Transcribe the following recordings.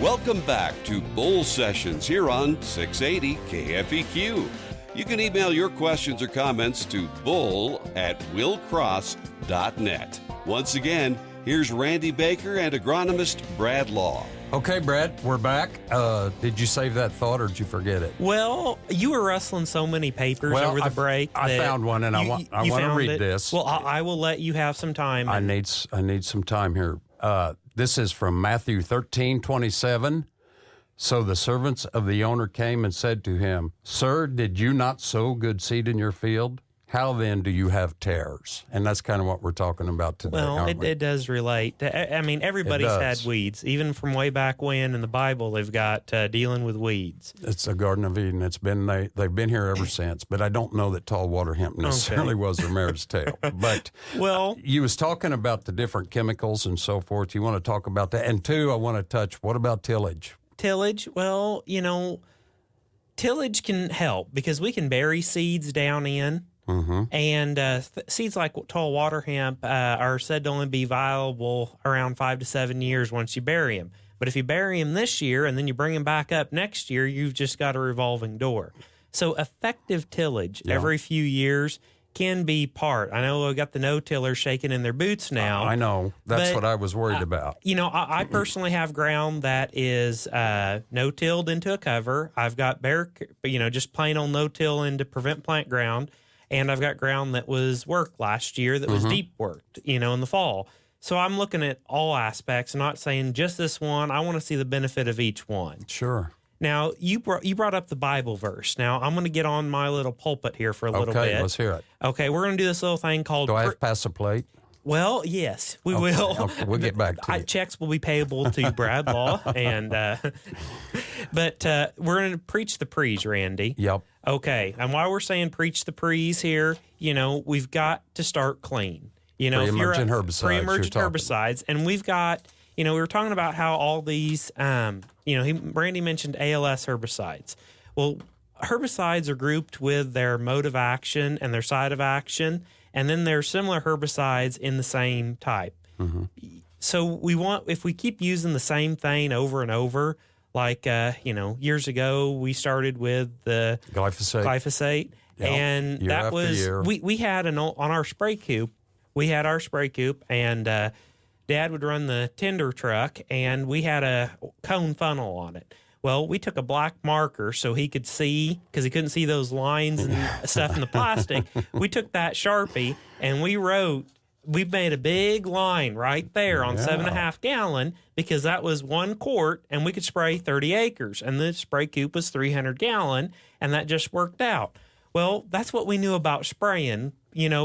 Welcome back to Bull Sessions here on 680 KFEQ. You can email your questions or comments to bull@willcross.net. Once again, here's Randy Baker and agronomist Brad Law. Okay, Brad, we're back. Did you save that thought or did you forget it? Well, you were rustling so many papers over the break. I found one, and I want to read this. Well, I will let you have some time. I need some time here. This is from Matthew 13:27. So the servants of the owner came and said to him, "Sir, did you not sow good seed in your field? How then do you have tares?" And that's kind of what we're talking about today. Well, it does relate. I mean, everybody's had weeds, even from way back when in the Bible. They've got dealing with weeds. It's a Garden of Eden. They've been here ever since. But I don't know that tall water hemp necessarily was their Marestail. But you was talking about the different chemicals and so forth. You want to talk about that? And two, I want to touch. What about tillage? Tillage? Well, tillage can help because we can bury seeds down in. Mm-hmm. And seeds like tall water hemp are said to only be viable around 5 to 7 years once you bury them. But if you bury them this year and then you bring them back up next year, you've just got a revolving door. So effective tillage every few years can be part. I know I got the no-tillers shaking in their boots now. I know. That's what I was worried about. I personally have ground that is no-tilled into a cover. I've got just plain old no-till into prevent plant ground. And I've got ground that was worked last year that was deep worked, in the fall. So I'm looking at all aspects, not saying just this one. I want to see the benefit of each one. Sure. Now, you brought up the Bible verse. Now, I'm going to get on my little pulpit here for a little bit. Okay, let's hear it. Okay, we're going to do this little thing called... Do I have to pass the plate? Well, yes, we will. Okay, we'll get back to it. Checks will be payable to Brad Law. But we're going to preach the prees, Randy. Yep. Okay, and while we're saying preach the prees here, we've got to start clean. Pre-emergent herbicides. Pre-emergent herbicides. And we've got, we were talking about how all these, Randy mentioned ALS herbicides. Well, herbicides are grouped with their mode of action and their site of action, and then there's similar herbicides in the same type. Mm-hmm. So if we keep using the same thing over and over, like, years ago, we started with the glyphosate. Yep. And year that was, year. we had on our spray coop, and Dad would run the tender truck, and we had a cone funnel on it. Well, we took a black marker so he could see, because he couldn't see those lines and stuff in the plastic. We took that Sharpie, and we made a big line right there on 7.5 gallon, because that was 1 quart and we could spray 30 acres and the spray coop was 300 gallon, and that just worked out. Well, that's what we knew about spraying,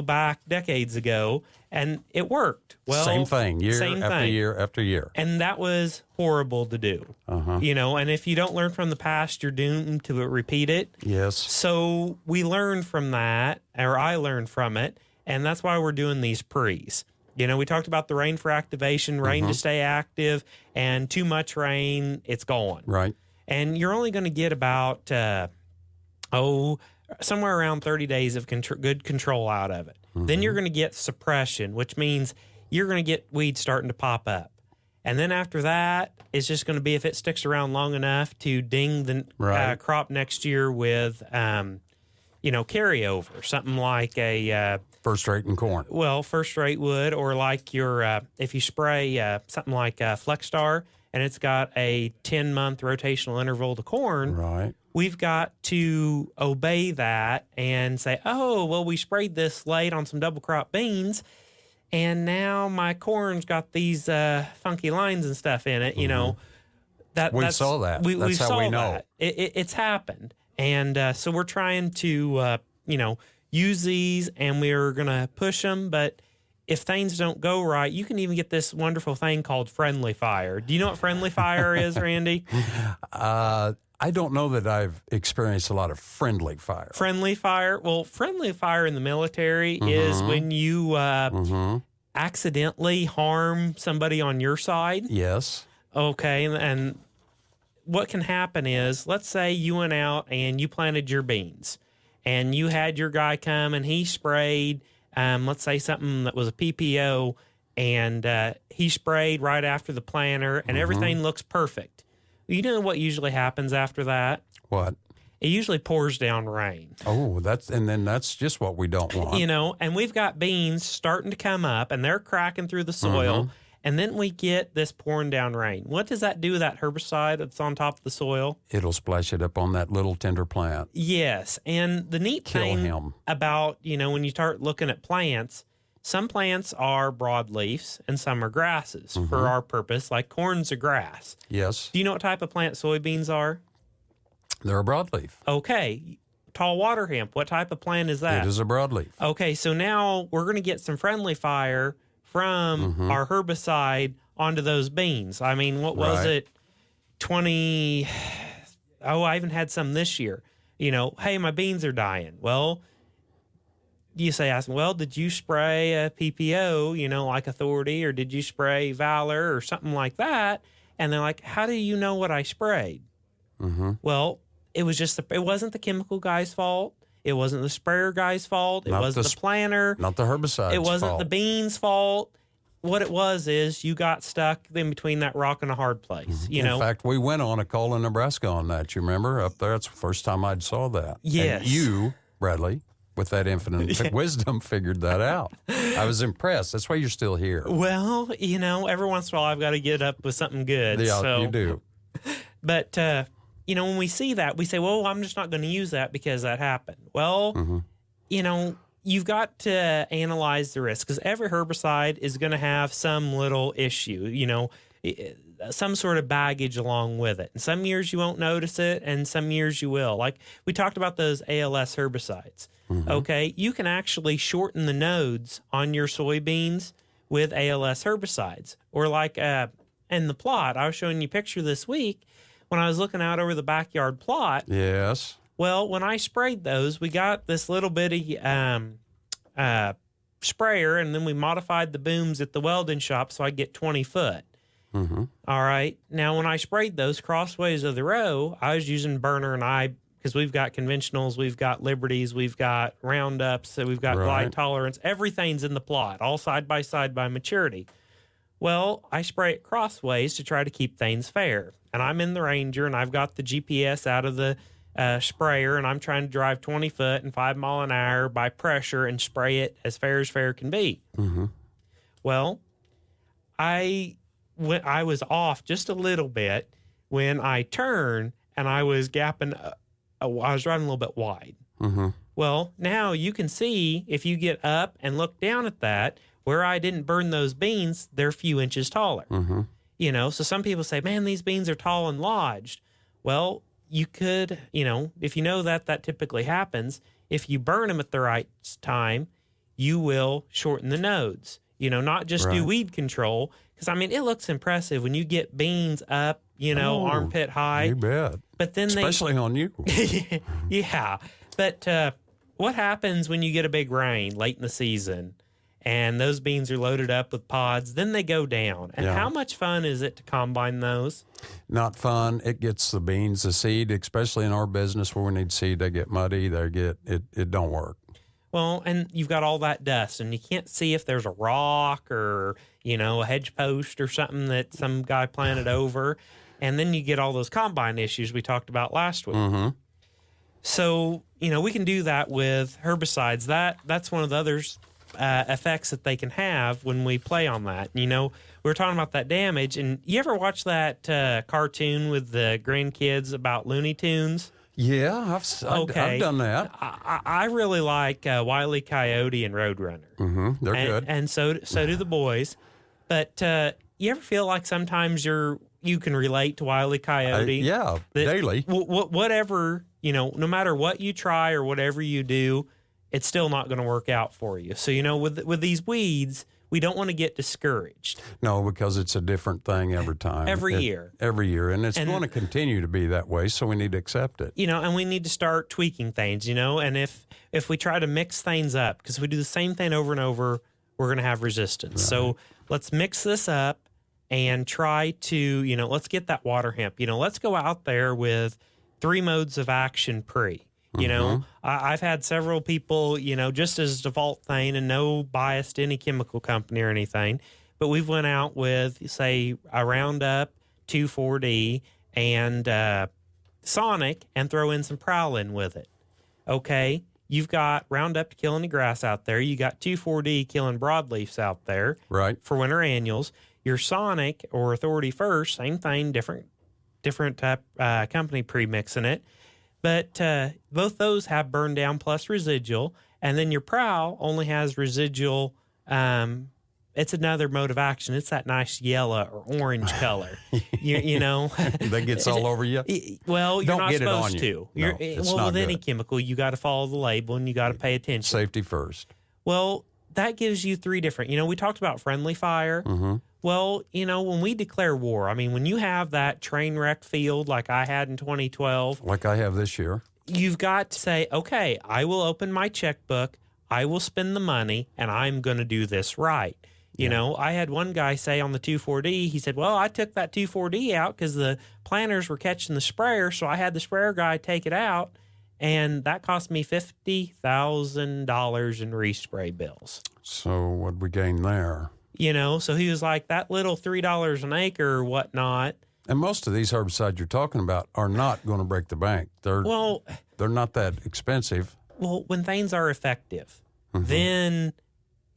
back decades ago, and it worked. Well, same thing, year after year. And that was horrible to do. And if you don't learn from the past, you're doomed to repeat it. Yes. So we learned from that, or I learned from it. And that's why we're doing these prees. We talked about the rain for activation, rain to stay active, and too much rain, it's gone. Right. And you're only going to get about, somewhere around 30 days of good control out of it. Mm-hmm. Then you're going to get suppression, which means you're going to get weeds starting to pop up. And then after that, it's just going to be if it sticks around long enough to ding the crop next year with... carryover, something like a... first rate in corn. Well, first rate would, or like if you spray something like Flexstar, and it's got a 10-month rotational interval to corn, right? We've got to obey that and say, we sprayed this late on some double crop beans, and now my corn's got these funky lines and stuff in it, We saw that. That's how we know. It's happened. And so we're trying to, use these, and we're going to push them. But if things don't go right, you can even get this wonderful thing called friendly fire. Do you know what friendly fire is, Randy? I don't know that I've experienced a lot of friendly fire. Friendly fire? Well, friendly fire in the military is when you accidentally harm somebody on your side. Yes. Okay, and what can happen is, let's say you went out and you planted your beans, and you had your guy come and he sprayed, let's say something that was a PPO, and he sprayed right after the planter, and everything looks perfect. You know what usually happens after that? What? It usually pours down rain. Oh, that's just what we don't want. You know, and we've got beans starting to come up, and they're cracking through the soil, and then we get this pouring down rain. What does that do to that herbicide that's on top of the soil? It'll splash it up on that little tender plant. Yes, and the neat thing about, you know, when you start looking at plants, some plants are broadleafs and some are grasses for our purpose, like corn's a grass. Yes. Do you know what type of plant soybeans are? They're a broadleaf. Okay. Tall water hemp, what type of plant is that? It is a broadleaf. Okay, so now we're going to get some friendly fire from our herbicide onto those beans. I mean, what was it? I even had some this year. You know, hey, my beans are dying. Well, ask them, well, did you spray a PPO, you know, like Authority, or did you spray Valor or something like that? And they're like, how do you know what I sprayed? Well, it wasn't the chemical guy's fault. It wasn't the sprayer guy's fault. It wasn't the planter. Not the herbicide's It wasn't fault. the beans' fault. What it was is you got stuck in between that rock and a hard place. You know. In fact, we went on a call in Nebraska on that. You remember up there? That's the first time I'd saw that. Yes. And you, Bradley, with that infinite wisdom, figured that out. I was impressed. That's why you're still here. Well, you know, every once in a while I've got to get up with something good. Yeah, so. you do. But, you know, when we see that, we say, well, I'm just not going to use that because that happened. Well, you know, you've got to analyze the risk because every herbicide is going to have some little issue, you know, some sort of baggage along with it. And some years you won't notice it, and some years you will. Like we talked about those ALS herbicides. Okay, you can actually shorten the nodes on your soybeans with ALS herbicides. Or like in the plot, I was showing you a picture this week when I was looking out over the backyard plot. Yes. Well, when I sprayed those, we got this little bitty sprayer, and then we modified the booms at the welding shop so I get 20 foot. All right. Now, when I sprayed those crossways of the row, I was using burner and because we've got conventionals, we've got Liberties, we've got Roundups, so we've got glide tolerance. Everything's in the plot, all side by maturity. Well, I spray it crossways to try to keep things fair. And I'm in the Ranger, and I've got the GPS out of the sprayer, and I'm trying to drive 20 foot and 5 mile an hour by pressure and spray it as fair can be. Well, I was off just a little bit when I turned, and I was gapping. I was driving a little bit wide. Well, now you can see if you get up and look down at that, where I didn't burn those beans, they're a few inches taller. You know, so some people say, man, these beans are tall and lodged. Well, you could, you know, if you know that typically happens, if you burn them at the right time, you will shorten the nodes. You know, not just do weed control. Because, I mean, it looks impressive when you get beans up, you know, armpit high. You bet. But then especially on you. Yeah. But what happens when you get a big rain late in the season and those beans are loaded up with pods? Then they go down. And how much fun is it to combine those? Not fun. It gets the beans, the seed, especially in our business where we need seed. They get muddy. It don't work. Well, and you've got all that dust, and you can't see if there's a rock or, you know, a hedge post or something that some guy planted over. And then you get all those combine issues we talked about last week. So, you know, we can do that with herbicides. That's one of the other effects that they can have when we play on that. You know, we were talking about that damage. And you ever watch that cartoon with the grandkids about Looney Tunes? Yeah, I've done that. I really like Wile E. Coyote and Roadrunner. They're good. And so do the boys. But you ever feel like sometimes you can relate to Wile E. Coyote? Daily. Whatever, you know, no matter what you try or whatever you do, it's still not going to work out for you. So, you know, with these weeds, we don't want to get discouraged. No, because it's a different thing every time. Every year. And it's going to continue to be that way, so we need to accept it. You know, and we need to start tweaking things, you know, and if we try to mix things up, because if we do the same thing over and over, we're going to have resistance. So let's mix this up and try to, you know, let's get that water hemp. You know, let's go out there with 3 modes of action pre. You know, I've had several people, you know, just as default thing and no bias to any chemical company or anything, but we've went out with, say, a Roundup 2,4-D and Sonic and throw in some Prowlin with it. Okay, you've got Roundup to kill any grass out there. You got 2,4-D killing broadleafs out there, right, for winter annuals. Your Sonic or Authority First, same thing, different type company pre-mixing it. But both those have burn down plus residual, and then your Prowl only has residual. It's another mode of action. It's that nice yellow or orange color. You know, that gets all over you. Well, you're Don't not get supposed it on you. to. No, it's well, not with any good. chemical, you got to follow the label and you got to pay attention. Safety first. Well, that gives you three different. You know, we talked about friendly fire. Mm-hmm. Well, you know, when we declare war, I mean, when you have that train wreck field like I had in 2012, like I have this year, you've got to say, okay, I will open my checkbook, I will spend the money, and I'm going to do this right. You know, I had one guy say on the 2,4-D, he said, well, I took that 2,4-D out because the planters were catching the sprayer, so I had the sprayer guy take it out, and that cost me $50,000 in respray bills. So what'd we gain there? You know, so he was like, that little $3 an acre or whatnot. And most of these herbicides you're talking about are not going to break the bank. They're not that expensive. Well, when things are effective, then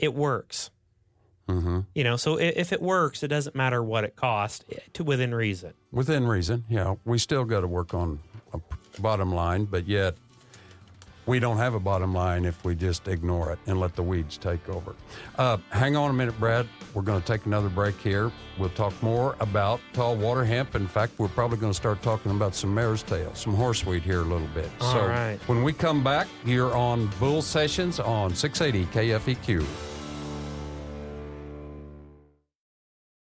it works. Mm-hmm. You know, so if it works, it doesn't matter what it costs, to within reason. Within reason, yeah. We still got to work on a bottom line, but yet we don't have a bottom line if we just ignore it and let the weeds take over. Hang on a minute, Brad. We're going to take another break here. We'll talk more about tall water hemp. In fact, we're probably going to start talking about some Marestail, some horseweed here a little bit. All right. When we come back, you're on Bull Sessions on 680 KFEQ.